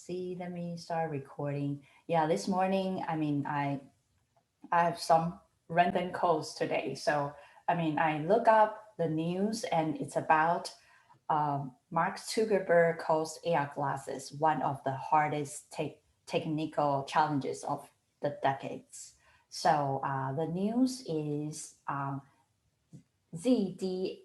see, let me start recording. Yeah, this morning, I have some random calls today. So, I look up the news and it's about Mark Zuckerberg calls AR glasses one of the hardest technical challenges of the decades. So, the news is zdnet.com,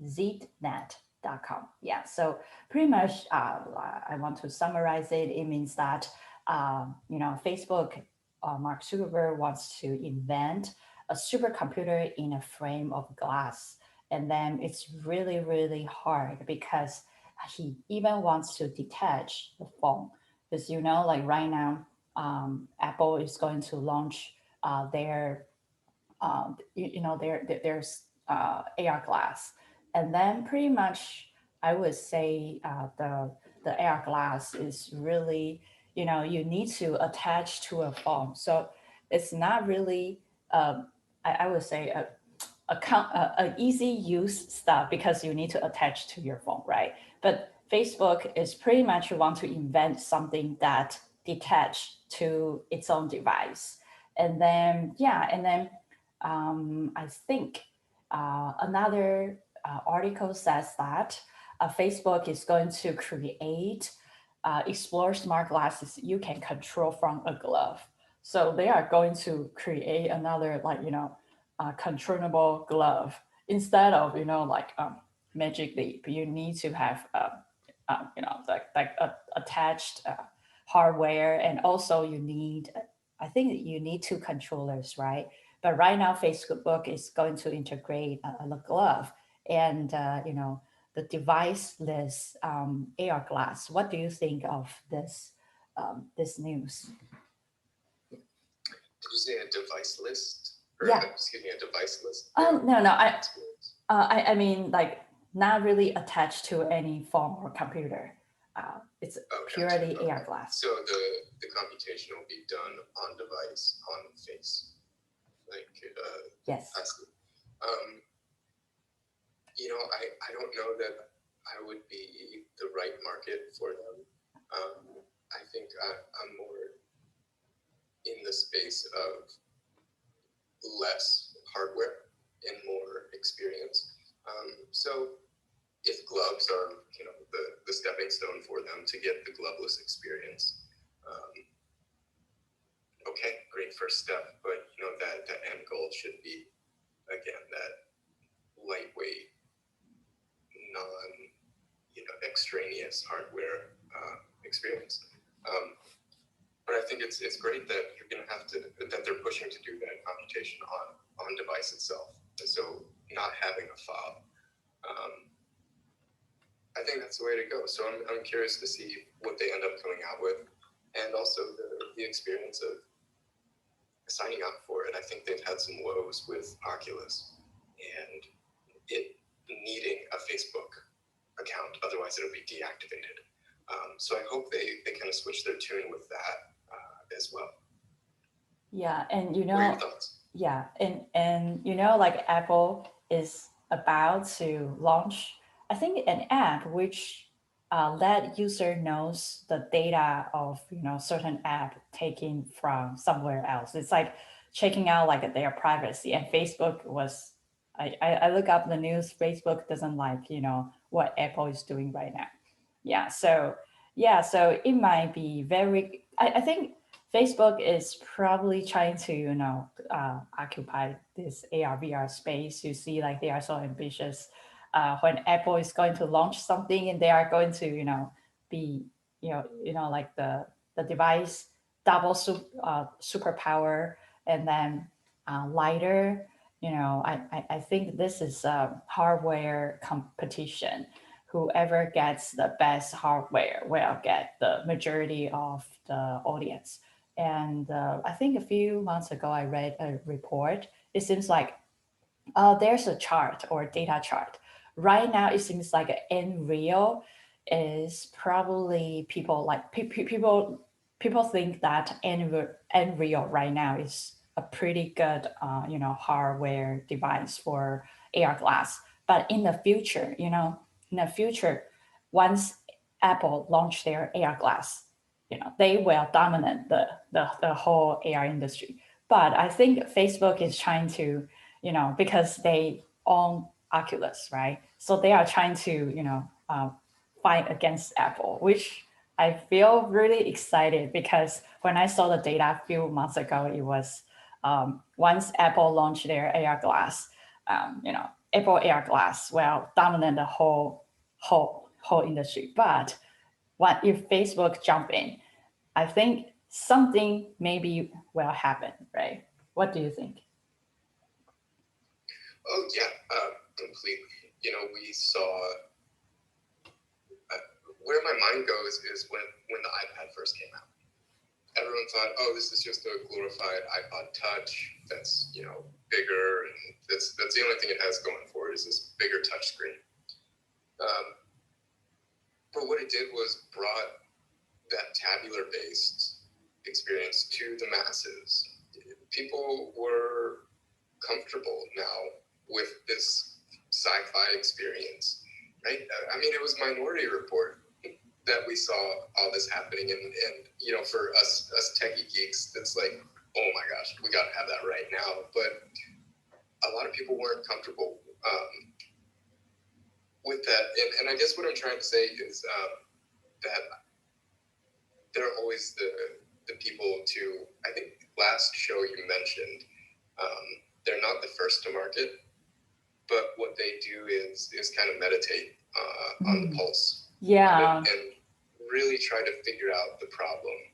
znet.com. Yeah, so pretty much I want to summarize it. It means that, Facebook, Mark Zuckerberg wants to invent a supercomputer in a frame of glass. And then it's really, really hard because he even wants to detach the phone. Because, like right now, Apple is going to launch their there's AR glass, and then pretty much I would say the AR glass is really, you need to attach to a phone, so it's not really I would say a easy use stuff because you need to attach to your phone, right? But Facebook is pretty much want to invent something that detach to its own device, and then I think another article says that Facebook is going to create explore smart glasses you can control from a glove. So they are going to create another, like, controllable glove instead of, Magic Leap. You need to have attached hardware, and also you need, I think you need two controllers, right? But right now, Facebook is going to integrate a glove and the deviceless AR glass. What do you think of this news? Did you say a device list? Or, Yeah. excuse me, a device list? No, no. I mean, like, not really attached to any phone or computer. It's purely gotcha. AR glass. So the computation will be done on device, on face. Like, Yes. I see. I don't know that I would be the right market for them. I think I'm more in the space of less hardware and more experience. So if gloves are, the stepping stone for them to get the gloveless experience, okay, great first step. But that the end goal should be, again, that lightweight, non, extraneous hardware experience. But I think it's great that you're going to have to, that they're pushing to do that computation on device itself. And so not having a fob. I think that's the way to go. So I'm curious to see what they end up coming out with, and also the experience of signing up for it. I think they've had some woes with Oculus and it needing a Facebook account, otherwise it'll be deactivated. So I hope they kind of switch their tune with that as well. Yeah, and What are your thoughts? yeah, and like Apple is about to launch, I think, an app which let user knows the data of certain app taken from somewhere else. It's like checking out like their privacy. And Facebook was, I look up the news. Facebook doesn't like what Apple is doing right now. Yeah, so it might be very. I think Facebook is probably trying to, occupy this AR VR space. You see, like they are so ambitious. When Apple is going to launch something, and they are going to, be, like the device double superpower, and then lighter. I think this is a hardware competition. Whoever gets the best hardware will get the majority of the audience. And I think a few months ago, I read a report. It seems like there's a chart or data chart. Right now, it seems like Nreal is probably people like people think that Nreal right now is a pretty good hardware device for AR glass. But in the future, in the future, once Apple launched their AR glass, they will dominate the whole AR industry. But I think Facebook is trying to, because they own Oculus, right? So they are trying to, fight against Apple, which I feel really excited because when I saw the data a few months ago, it was once Apple launched their AR glass, Apple AR glass will dominate the whole industry. But what if Facebook jump in? I think something maybe will happen, right? What do you think? Oh yeah, completely. We saw where my mind goes is when the iPad first came out. Everyone thought, oh, this is just a glorified iPod Touch that's bigger, and that's the only thing it has going for it is this bigger touch screen. But what it did was brought that tabular based experience to the masses. People were comfortable now with this sci-fi experience, right? I mean, it was Minority Report that we saw all this happening, and for us techie geeks, that's like, oh my gosh, we got to have that right now. But a lot of people weren't comfortable with that, and I guess what I'm trying to say is that there are always the people to, I think last show you mentioned, they're not the first to market, but what they do is kind of meditate on the pulse. Yeah. And really try to figure out the problem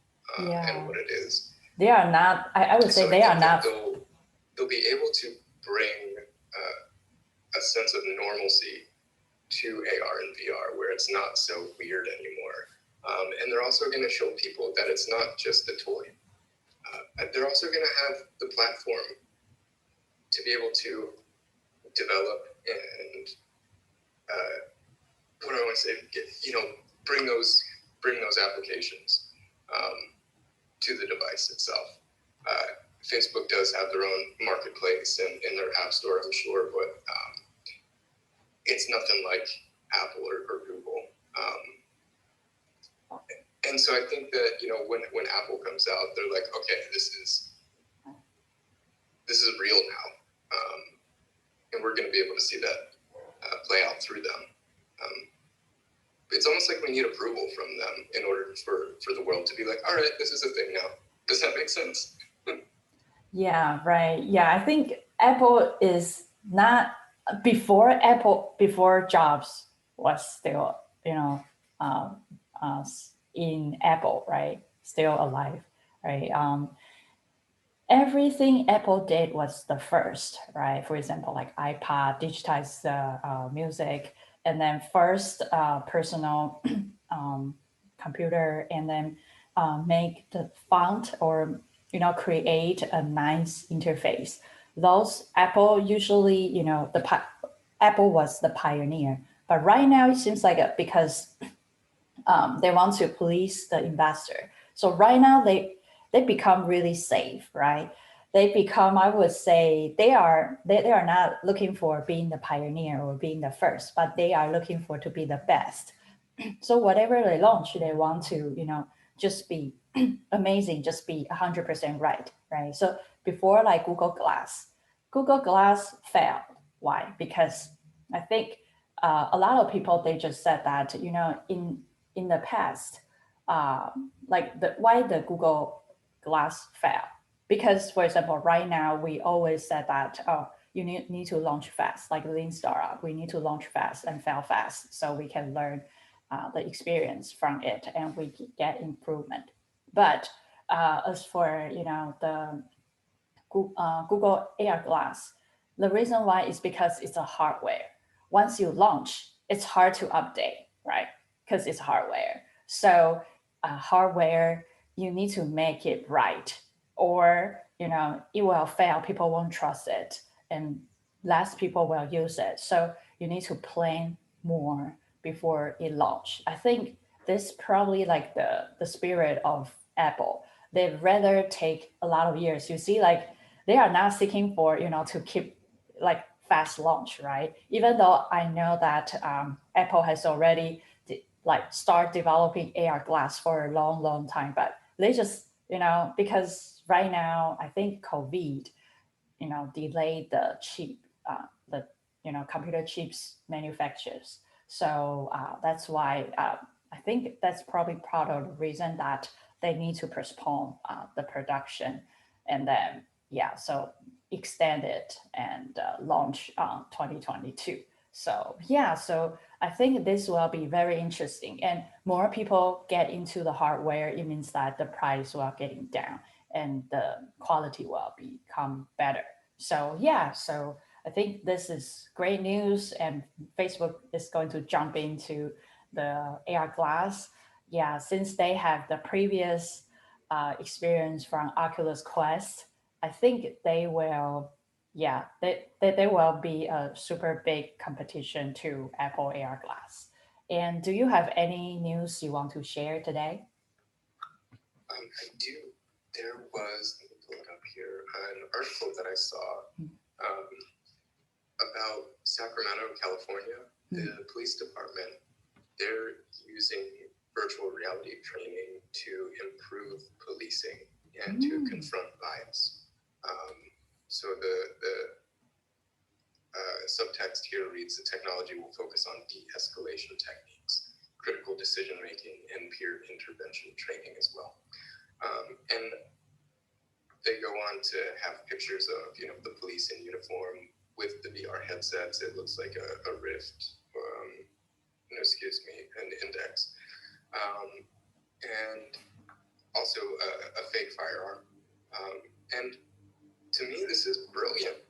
and what it is. They are not, I would say they are not. They'll be able to bring a sense of normalcy to AR and VR where it's not so weird anymore. And they're also going to show people that it's not just a toy. They're also going to have the platform to be able to develop and what do I want to say? Bring those applications to the device itself. Facebook does have their own marketplace and their app store, I'm sure, but it's nothing like Apple or Google. And so I think that when Apple comes out, they're like, okay, this is real now, and we're going to be able to see that play out through them. It's almost like we need approval from them in order for the world to be like, all right, this is a thing now. Does that make sense? Yeah, right. Yeah, I think Apple is not before Jobs was still, in Apple, right? Still alive, right? Everything Apple did was the first, right? For example, like iPod, digitize the music, and then first personal computer, and then make the font or create a nice interface. Those Apple usually, Apple was the pioneer, but right now it seems like because they want to please the investor. So right now they become really safe, right? They become, I would say, they are not looking for being the pioneer or being the first, but they are looking for to be the best. So whatever they launch, they want to, just be amazing, just be 100% right, right? So before like Google Glass failed. Why? Because I think a lot of people, they just said that, in the past, why the Google Glass failed. Because, for example, right now we always said that, oh, you need to launch fast, like lean startup. We need to launch fast and fail fast so we can learn the experience from it and we get improvement. But as for the Google AR Glass, the reason why is because it's a hardware. Once you launch, it's hard to update, right? Because it's hardware. So hardware, you need to make it right, or it will fail. People won't trust it, and less people will use it. So you need to plan more before it launch. I think this probably like the spirit of Apple. They'd rather take a lot of years. You see, like they are not seeking for to keep like fast launch, right? Even though I know that Apple has already like start developing AR glass for a long, long time, but they just, because right now I think COVID, delayed the chip, the computer chips manufacturers. So that's why I think that's probably part of the reason that they need to postpone the production, and then yeah, so extend it and launch 2022. So yeah, so I think this will be very interesting, and more people get into the hardware. It means that the price will getting down and the quality will become better. So yeah, so I think this is great news, and Facebook is going to jump into the AR glass. Yeah, since they have the previous experience from Oculus Quest, I think they will. Yeah, they will be a super big competition to Apple AR Glass. And do you have any news you want to share today? I do. There was, let me pull it up here, an article that I saw um, about Sacramento, California. The police department, they're using virtual reality training to improve policing and to confront bias. So the subtext here reads, the technology will focus on de-escalation techniques, critical decision making, and peer intervention training as well. And they go on to have pictures of the police in uniform with the VR headsets. It looks like a Rift, an Index, and also a fake firearm. And to me, this is brilliant.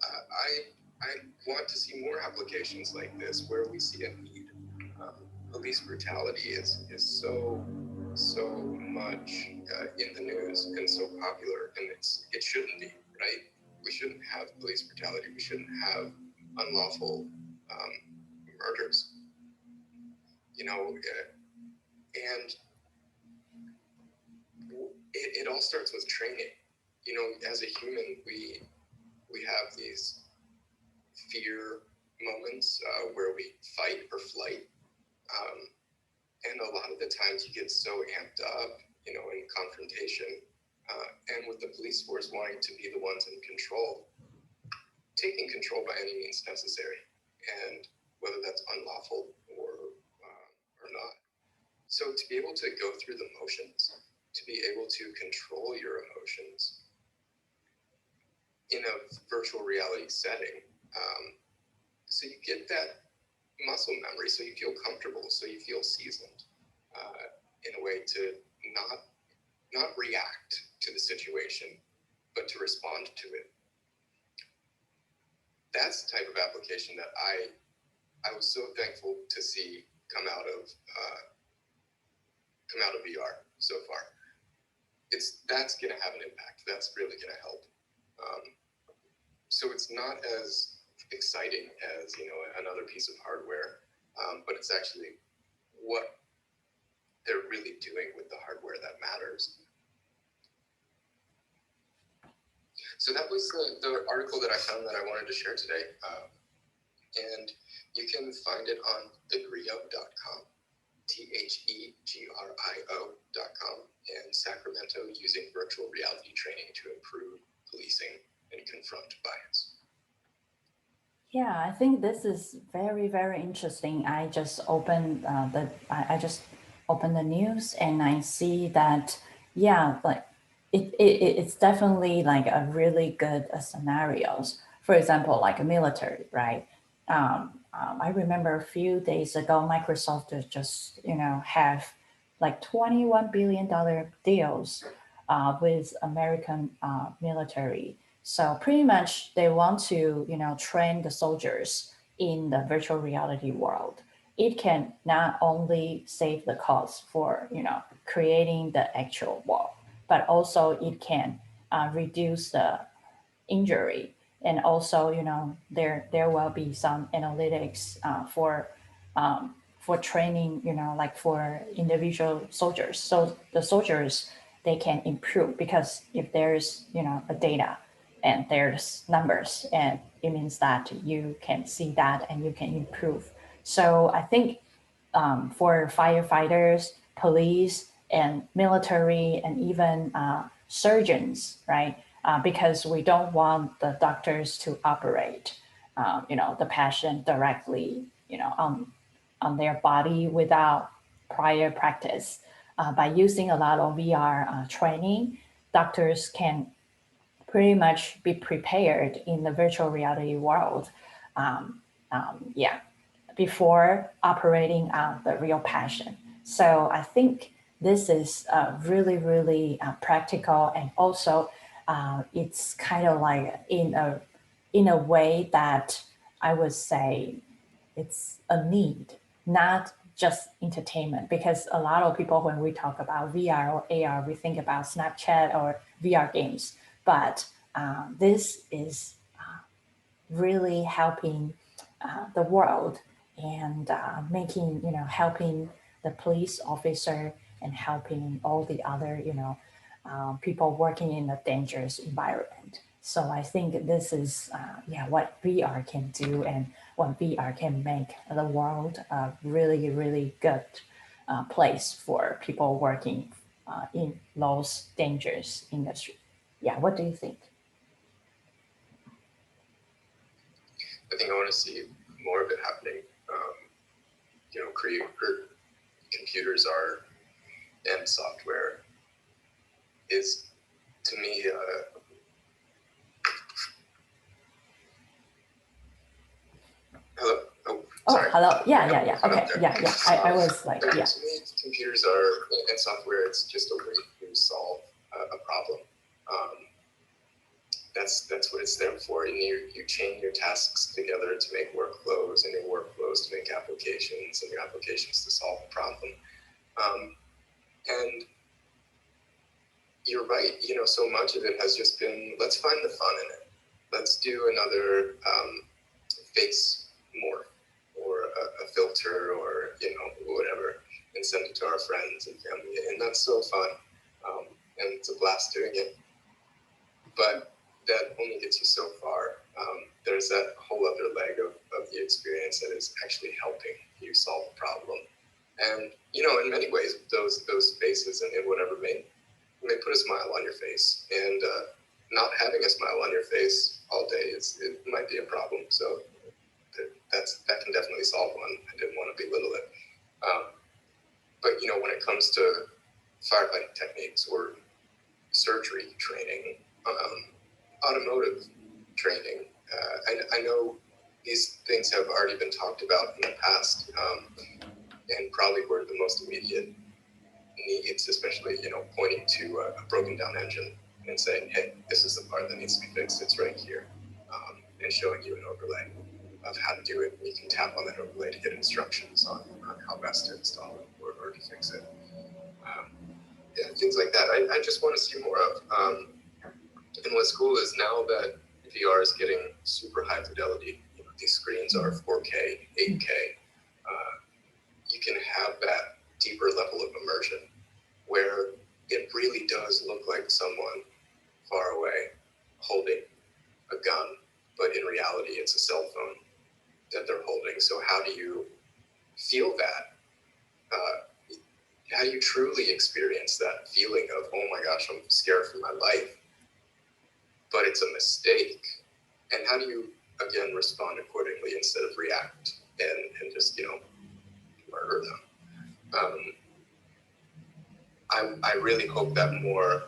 I want to see more applications like this where we see a need. Police brutality is so much in the news and so popular, and it shouldn't be, right? We shouldn't have police brutality. We shouldn't have unlawful murders, and it all starts with training. As a human, we have these fear moments where we fight or flight. And a lot of the times you get so amped up, in confrontation, and with the police force wanting to be the ones in control, taking control by any means necessary, and whether that's unlawful or not. So to be able to go through the motions, to be able to control your emotions in a virtual reality setting, so you get that muscle memory, so you feel comfortable, so you feel seasoned in a way to not react to the situation, but to respond to it. That's the type of application that I was so thankful to see come out of VR so far. That's going to have an impact. That's really going to help. So it's not as exciting as another piece of hardware, but it's actually what they're really doing with the hardware that matters. So that was the article that I found that I wanted to share today, and you can find it on thegrio.com, THEGRIO.com, and Sacramento using virtual reality training to improve policing and confront bias. Yeah, I think this is very, very interesting. I just opened I just opened the news and I see that yeah, like it's definitely like a really good scenarios. For example, like a military, right? I remember a few days ago, Microsoft just have like $21 billion deals with American military. So pretty much they want to, train the soldiers in the virtual reality world. It can not only save the cost for, creating the actual war, but also it can reduce the injury. And also, there will be some analytics for training, like for individual soldiers. So the soldiers, they can improve because if there's, a data and there's numbers, and it means that you can see that and you can improve. So I think for firefighters, police, and military, and even surgeons, right? Because we don't want the doctors to operate, the patient directly, on their body without prior practice. By using a lot of VR training, doctors can pretty much be prepared in the virtual reality world. Yeah, before operating on the real passion. So I think this is really, really practical, and also it's kind of like in a way that I would say it's a need, not just entertainment. Because a lot of people, when we talk about VR or AR, we think about Snapchat or VR games, but this is really helping the world, and making, helping the police officer, and helping all the other, people working in a dangerous environment. So I think this is, yeah, what VR can do, and what VR can make the world a really, really good place for people working in those dangerous industry. Yeah, what do you think? I think I want to see more of it happening. Computers are and software is, to me, hello. Oh, Oh, sorry. hello. Yeah. Okay. Yeah. I was like, yeah. To me, computers are and software. It's just a way to solve a problem. That's what it's there for. And you chain your tasks together to make workflows, and your workflows to make applications, and your applications to solve a problem. And you're right. So much of it has just been, let's find the fun in it. Let's do another face morph, or a filter, or whatever, and send it to our friends and family, and that's so fun. And it's a blast doing it. But that only gets you so far. There's that whole other leg of the experience that is actually helping you solve a problem. And in many ways, those faces and whatever may put a smile on your face. And not having a smile on your face all day it might be a problem. So that can definitely solve one. I didn't want to belittle it. But when it comes to firefighting techniques, or surgery training, automotive training, I know these things have already been talked about in the past, and probably were the most immediate needs, especially pointing to a broken down engine and saying, hey, this is the part that needs to be fixed, it's right here, and showing you an overlay of how to do it. You can tap on that overlay to get instructions on how best to install it, or to fix it. Yeah, things like that I just want to see more of. And what's cool is now that VR is getting super high fidelity, these screens are 4K, 8K, you can have that deeper level of immersion where it really does look like someone far away holding a gun, but in reality it's a cell phone that they're holding. So how do you feel that? How do you truly experience that feeling of, oh my gosh, I'm scared for my life, but it's a mistake? And how do you, again, respond accordingly instead of react and just, murder them? I really hope that more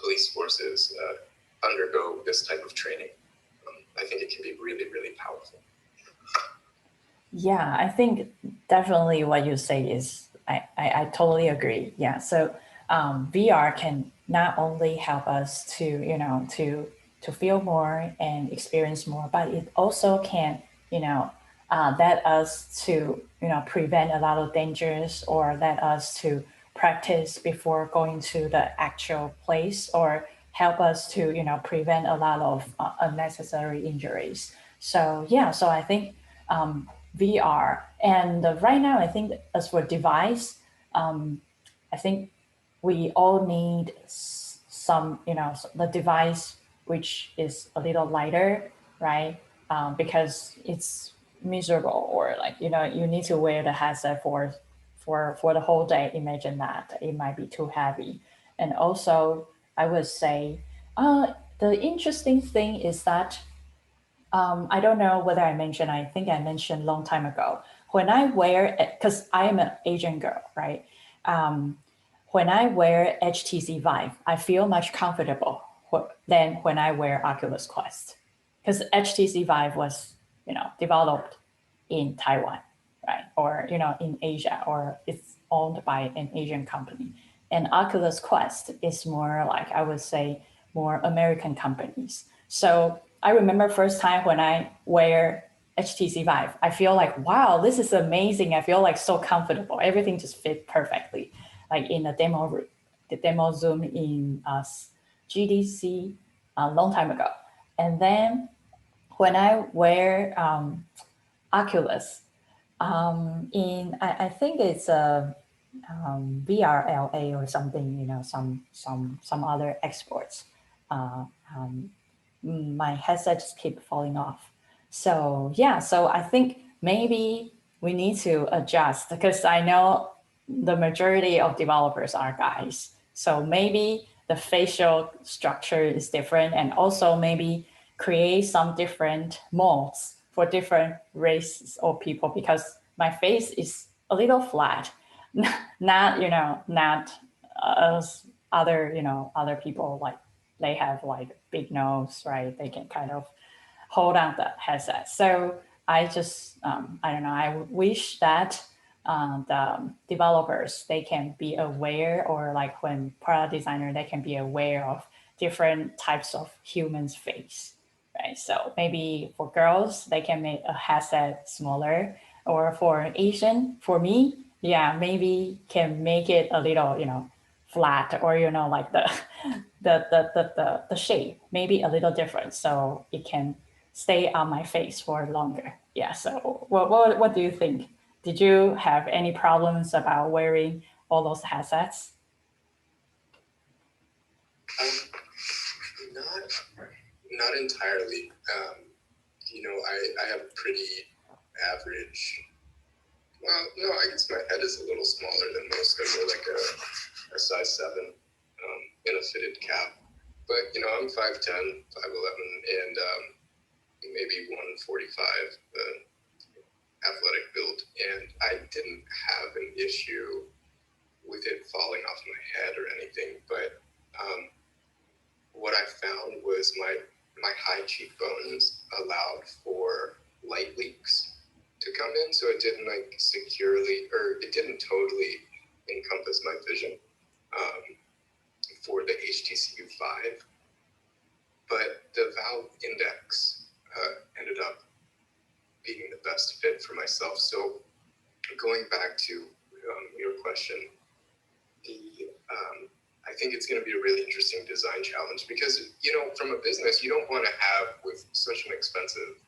police forces undergo this type of training. I think it can be really, really powerful. Yeah, I think definitely what you say is, I totally agree. Yeah, so VR can not only help us to, to feel more and experience more, but it also can, let us to, prevent a lot of dangers, or let us to practice before going to the actual place, or help us to, prevent a lot of unnecessary injuries. So yeah, so I think VR. And right now, I think as for device, I think we all need some, the device which is a little lighter, right? Because it's miserable, or like, you need to wear the headset for the whole day. Imagine that it might be too heavy. And also I would say, the interesting thing is that, I don't know whether I think I mentioned long time ago, when I wear, because I am an Asian girl, right? Um, when I wear HTC Vive, I feel much comfortable than when I wear Oculus Quest, because HTC Vive was, developed in Taiwan, right? Or, in Asia, or it's owned by an Asian company. And Oculus Quest is more like, I would say, more American companies. So I remember first time when I wear HTC Vive, I feel like, wow, this is amazing. I feel like so comfortable. Everything just fit perfectly. Like in the demo Zoom in GDC a long time ago. And then when I wear Oculus, I think it's a VRLA or something, some other exports. Uh, um, my headset just keep falling off. So yeah, so I think maybe we need to adjust, because I know the majority of developers are guys. So maybe the facial structure is different, and also maybe create some different molds for different races or people, because my face is a little flat, not as other people, like they have like big nose, right? They can kind of hold on the headset. So I don't know, I wish that the developers, they can be aware, or like when product designer, they can be aware of different types of humans face, right? So maybe for girls, they can make a headset smaller, or for Asian, for me, yeah, maybe can make it a little, flat, or like the shape maybe a little different, so it can stay on my face for longer. Yeah. So what do you think? Did you have any problems about wearing all those headsets? Not not entirely. I have pretty average. Well, no, I guess my head is a little smaller than most. I wear like a size 7 in a fitted cap. But, I'm 5'10", 5'11", and maybe 145, athletic build. And I didn't have an issue with it falling off my head or anything. But what I found was my high cheekbones allowed for light leaks to come in, so it didn't it didn't totally encompass my vision for the HTC Vive, but the valve index ended up being the best fit for myself. So going back to your question, I think it's going to be a really interesting design challenge, because from a business, you don't want to have, with such an expensive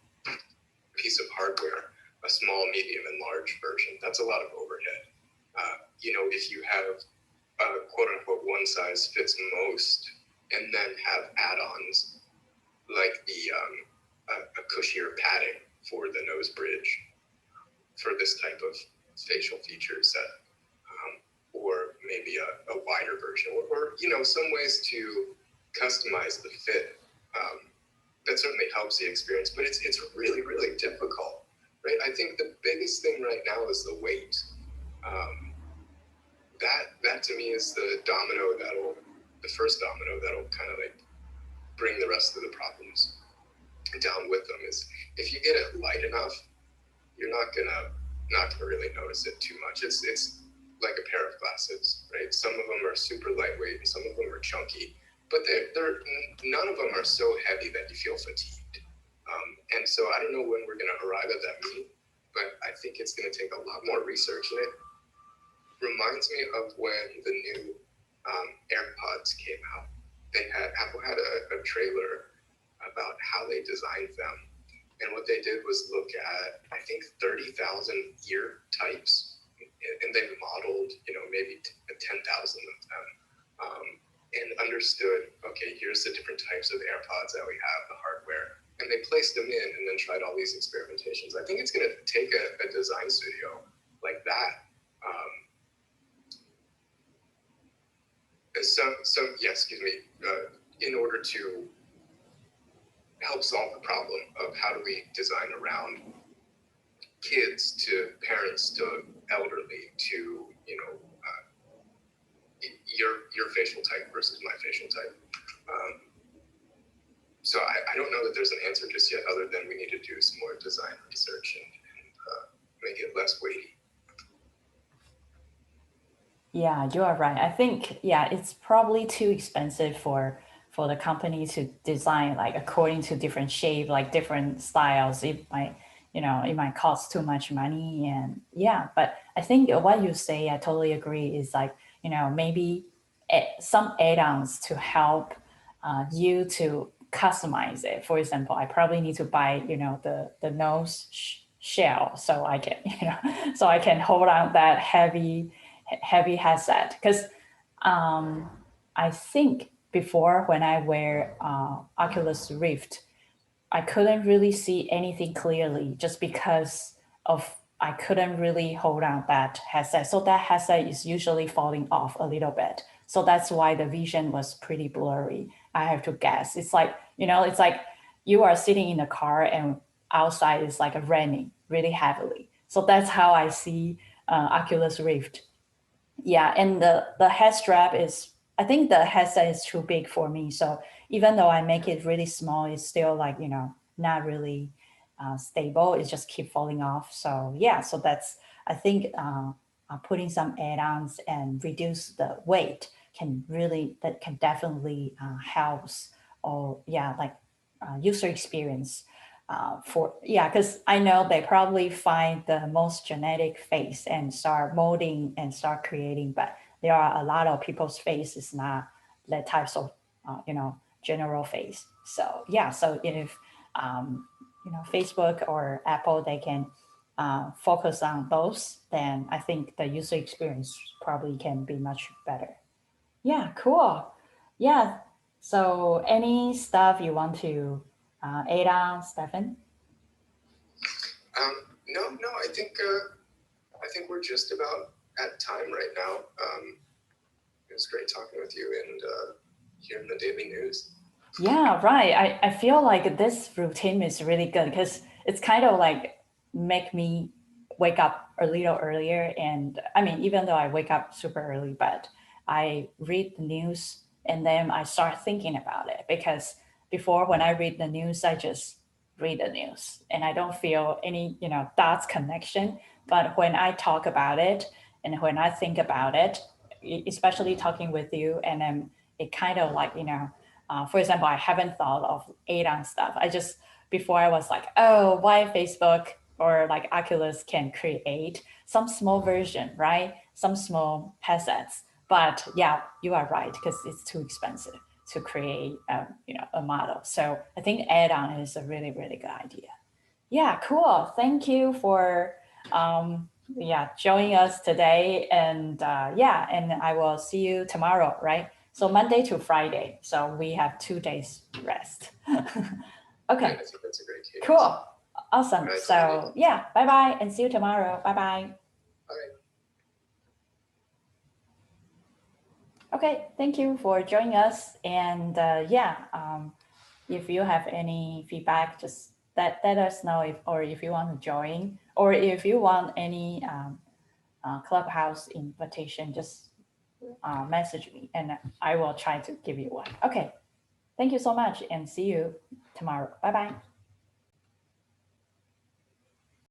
piece of hardware, a small, medium, and large version. That's a lot of overhead. If you have quote unquote one size fits most, and then have add-ons like a cushier padding for the nose bridge for this type of facial feature set, or maybe a wider version, or some ways to customize the fit. That certainly helps the experience, but it's really, really difficult, right? I think the biggest thing right now is the weight. That to me is the first domino that'll kind of like bring the rest of the problems down with them. Is if you get it light enough, you're not gonna really notice it too much. It's like a pair of glasses, right? Some of them are super lightweight and some of them are chunky, but they're none of them are so heavy that you feel fatigued. And so I don't know when we're going to arrive at that mean, but I think it's going to take a lot more research. And it reminds me of when the new AirPods came out. Apple had a trailer about how they designed them. And what they did was look at, I think, 30,000 ear types, and they modeled, maybe 10,000 of them, and understood, okay, here's the different types of AirPods that we have, the hardware. and they placed them in and then tried all these experimentations. I think it's going to take a design studio like that. So yeah, excuse me, in order to help solve the problem of how do we design around kids to parents to elderly to, your facial type versus my facial type. So I don't know that there's an answer just yet, other than we need to do some more design research and make it less weighty. Yeah, you are right. I think, yeah, it's probably too expensive for the company to design like according to different shape, like different styles. It might cost too much money. And yeah, but I think what you say, I totally agree, is like, maybe some add-ons to help you to customize it. For example, I probably need to buy, the nose shell so I can, so I can hold on that heavy headset. Because I think before when I wear Oculus Rift, I couldn't really see anything clearly just because of I couldn't really hold on that headset. So that headset is usually falling off a little bit. So that's why the vision was pretty blurry. I have to guess. It's like you are sitting in a car and outside is like raining really heavily. So that's how I see Oculus Rift. Yeah, and the head strap is, I think the headset is too big for me. So even though I make it really small, it's still like, not really stable. It just keep falling off. So yeah, so that's, I think putting some add-ons and reduce the weight that can definitely helps, or yeah, like user experience for, yeah, because I know they probably find the most genetic face and start molding and start creating, but there are a lot of people's face is not that types of general face. So yeah, so if Facebook or Apple, they can focus on those, then I think the user experience probably can be much better. Yeah, cool. Yeah. So any stuff you want to add on, Stefan? No, I think we're just about at time right now. It was great talking with you and hearing the daily news. Yeah, right. I feel like this routine is really good because it's kind of like make me wake up a little earlier. And I mean, even though I wake up super early, but I read the news and then I start thinking about it, because before when I read the news, I just read the news and I don't feel any, dots connection. But when I talk about it and when I think about it, especially talking with you, and then it kind of like, for example, I haven't thought of add-on stuff. I just, before I was like, oh, why Facebook or like Oculus can create some small version, right? Some small headsets. But yeah, you are right, because it's too expensive to create, a model. So I think add-on is a really, really good idea. Yeah, cool. Thank you for joining us today. And yeah, and I will see you tomorrow, right? So Monday to Friday. So we have 2 days rest. Yeah, I Okay, think that's a great cadence. cool. Awesome. Right, So yeah, bye bye and see you tomorrow. Bye bye. bye. Okay, thank you for joining us. And if you have any feedback, just let us know, if you want to join, or if you want any Clubhouse invitation, just message me and I will try to give you one. Okay, thank you so much and see you tomorrow. Bye bye.